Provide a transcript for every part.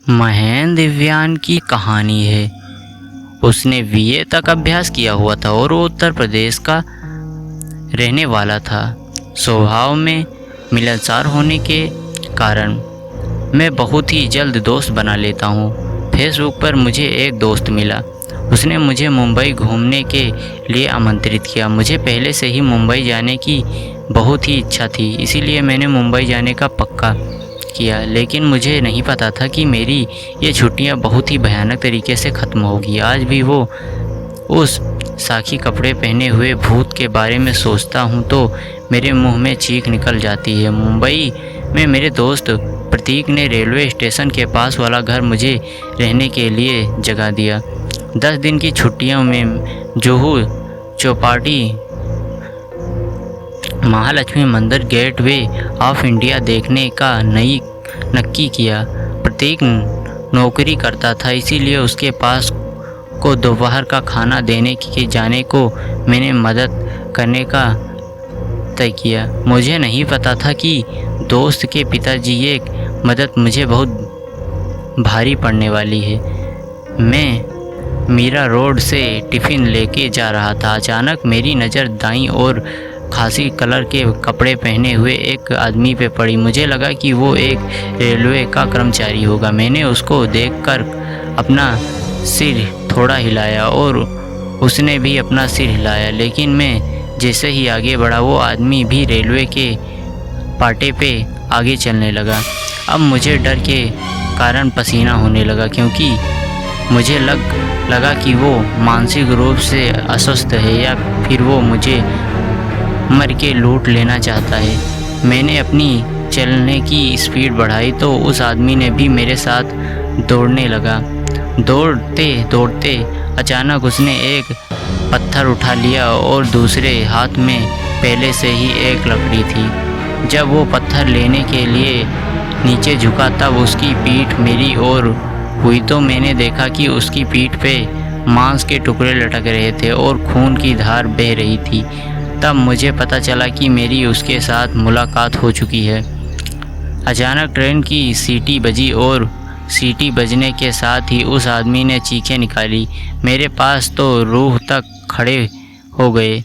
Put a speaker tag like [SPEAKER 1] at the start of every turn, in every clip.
[SPEAKER 1] महेंद्र दिव्यान की कहानी है। उसने बीए तक अभ्यास किया हुआ था और वो उत्तर प्रदेश का रहने वाला था। स्वभाव में मिलनसार होने के कारण मैं बहुत ही जल्द दोस्त बना लेता हूँ। फेसबुक पर मुझे एक दोस्त मिला। उसने मुझे मुंबई घूमने के लिए आमंत्रित किया। मुझे पहले से ही मुंबई जाने की बहुत ही इच्छा थी, इसीलिए मैंने मुंबई जाने का पक्का किया। लेकिन मुझे नहीं पता था कि मेरी ये छुट्टियां बहुत ही भयानक तरीके से ख़त्म होगी। आज भी वो उस साखी कपड़े पहने हुए भूत के बारे में सोचता हूँ तो मेरे मुंह में चीख निकल जाती है। मुंबई में मेरे दोस्त प्रतीक ने रेलवे स्टेशन के पास वाला घर मुझे रहने के लिए जगह दिया। 10 दिन की छुट्टियों में जुहू चौपाटी, महालक्ष्मी मंदिर, गेटवे ऑफ इंडिया देखने का नक्की किया। प्रतीक नौकरी करता था, इसीलिए उसके पास को दोपहर का खाना देने के जाने को मैंने मदद करने का तय किया। मुझे नहीं पता था कि दोस्त के पिताजी ये मदद मुझे बहुत भारी पड़ने वाली है। मैं मीरा रोड से टिफ़िन लेके जा रहा था। अचानक मेरी नज़र दाईं ओर खासी कलर के कपड़े पहने हुए एक आदमी पे पड़ी। मुझे लगा कि वो एक रेलवे का कर्मचारी होगा। मैंने उसको देखकर अपना सिर थोड़ा हिलाया और उसने भी अपना सिर हिलाया, लेकिन मैं जैसे ही आगे बढ़ा वो आदमी भी रेलवे के पाटे पे आगे चलने लगा। अब मुझे डर के कारण पसीना होने लगा, क्योंकि मुझे लगा कि वो मानसिक रूप से अस्वस्थ है या फिर वो मुझे मर के लूट लेना चाहता है। मैंने अपनी चलने की स्पीड बढ़ाई तो उस आदमी ने भी मेरे साथ दौड़ने लगा। दौड़ते दौड़ते अचानक उसने एक पत्थर उठा लिया और दूसरे हाथ में पहले से ही एक लकड़ी थी। जब वो पत्थर लेने के लिए नीचे झुका तब उसकी पीठ मेरी ओर हुई तो मैंने देखा कि उसकी पीठ पे मांस के टुकड़े लटक रहे थे और खून की धार बह रही थी। तब मुझे पता चला कि मेरी उसके साथ मुलाकात हो चुकी है। अचानक ट्रेन की सीटी बजी और सीटी बजने के साथ ही उस आदमी ने चीखें निकाली। मेरे पास तो रूह तक खड़े हो गए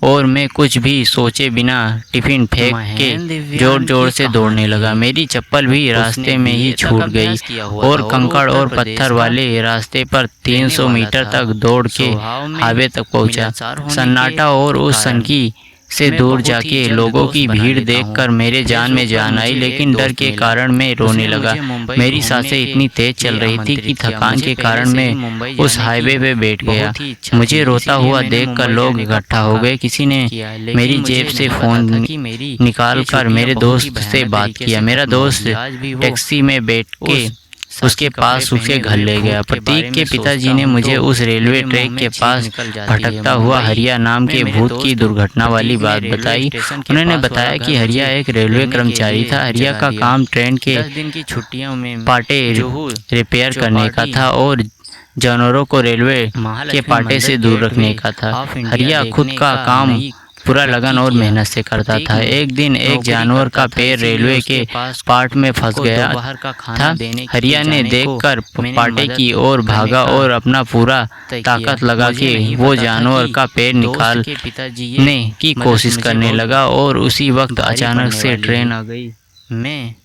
[SPEAKER 1] और मैं कुछ भी सोचे बिना टिफ़िन फेंक के जोर जोर से दौड़ने लगा। मेरी चप्पल भी रास्ते में ही छूट गई और कंकड़ और पत्थर वाले रास्ते पर 300 मीटर तक दौड़ के हाईवे तक पहुंचा। सन्नाटा और उस सनकी से दूर जाके लोगों की भीड़ देखकर मेरे जान में जान आई, लेकिन डर के कारण मैं रोने लगा। मेरी सांसें इतनी तेज चल रही थी कि थकान के कारण मैं उस हाईवे पे बैठ गया। मुझे रोता हुआ देखकर लोग इकट्ठा हो गए। किसी ने मेरी जेब से फ़ोन निकाल कर मेरे दोस्त से बात किया। मेरा दोस्त टैक्सी में बैठ के उसके पास उसके घर ले गया। प्रतीक के पिताजी ने मुझे उस रेलवे ट्रैक के पास भटकता हुआ हरिया नाम के भूत की दुर्घटना वाली बात बताई। उन्होंने बताया कि हरिया एक रेलवे कर्मचारी था। हरिया का काम ट्रेन के पाटे रिपेयर करने का था और जानवरों को रेलवे के पाटे से दूर रखने का था। हरिया खुद का काम पूरा लगन और मेहनत से करता था। एक दिन एक जानवर का पैर रेलवे के पार्ट में फंस गया था। हरिया ने देखकर पाटे की ओर भागा और अपना पूरा ताकत लगा के वो जानवर का पैर निकालने की कोशिश करने लगा और उसी वक्त अचानक से ट्रेन आ गई। मैं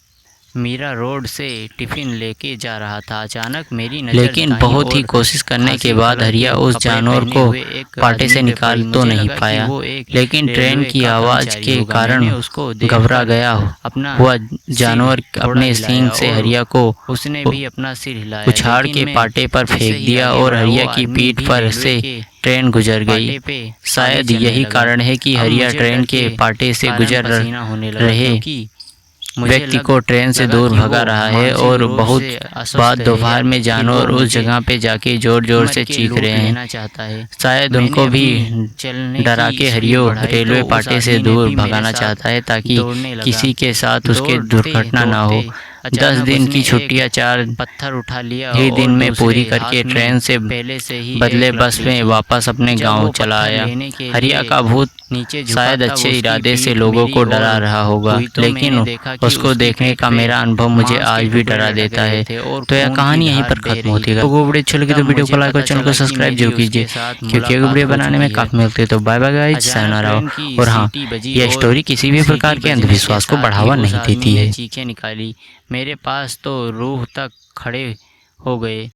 [SPEAKER 1] मीरा रोड से टिफ़िन लेके जा रहा था। अचानक मेरी नज़र लेकिन बहुत ही कोशिश करने के बाद हरिया उस जानवर को पाटे से निकाल तो नहीं पाया, लेकिन ट्रेन की आवाज़ के कारण घबरा गया हुआ जानवर अपने सींग से हरिया को उसने भी अपना सिर हिलाया, उछाड़ के पाटे पर फेंक दिया और हरिया की पीठ पर से ट्रेन गुजर गई। शायद यही कारण है कि हरिया ट्रेन के पाटे से गुजर रहे व्यक्ति को ट्रेन से दूर भगा रहा है और बहुत बाद दोपहर में जानवर उस जगह पे जाके जोर जोर से चीख रहे हैं। शायद उनको भी डरा के हरियो रेलवे पाटे से दूर भगाना चाहता है ताकि किसी के साथ उसके दुर्घटना ना हो। 10 दिन की छुट्टियां 4 ही दिन में पूरी करके ट्रेन से बदले बस में वापस अपने गांव चला आया। हरिया का भूत नीचे
[SPEAKER 2] शायद अच्छे इरादे से लोगों को डरा रहा होगा, लेकिन उसको देखने का मेरा अनुभव मुझे आज भी डरा देता है। तो यह कहानी यहीं पर खत्म होती है। लोगों वीडियो अच्छी लगी तो वीडियो को लाइक और चैनल को सब्सक्राइब जरूर कीजिए, क्योंकि अगर वीडियो बनाने में काफ़ी मिलती है। तो बाय बाय गाइस, sayonara। और हाँ, यह स्टोरी किसी भी प्रकार के अंधविश्वास को बढ़ावा नहीं देती है।
[SPEAKER 1] चीखें निकाली, मेरे पास तो रूह तक खड़े हो गए।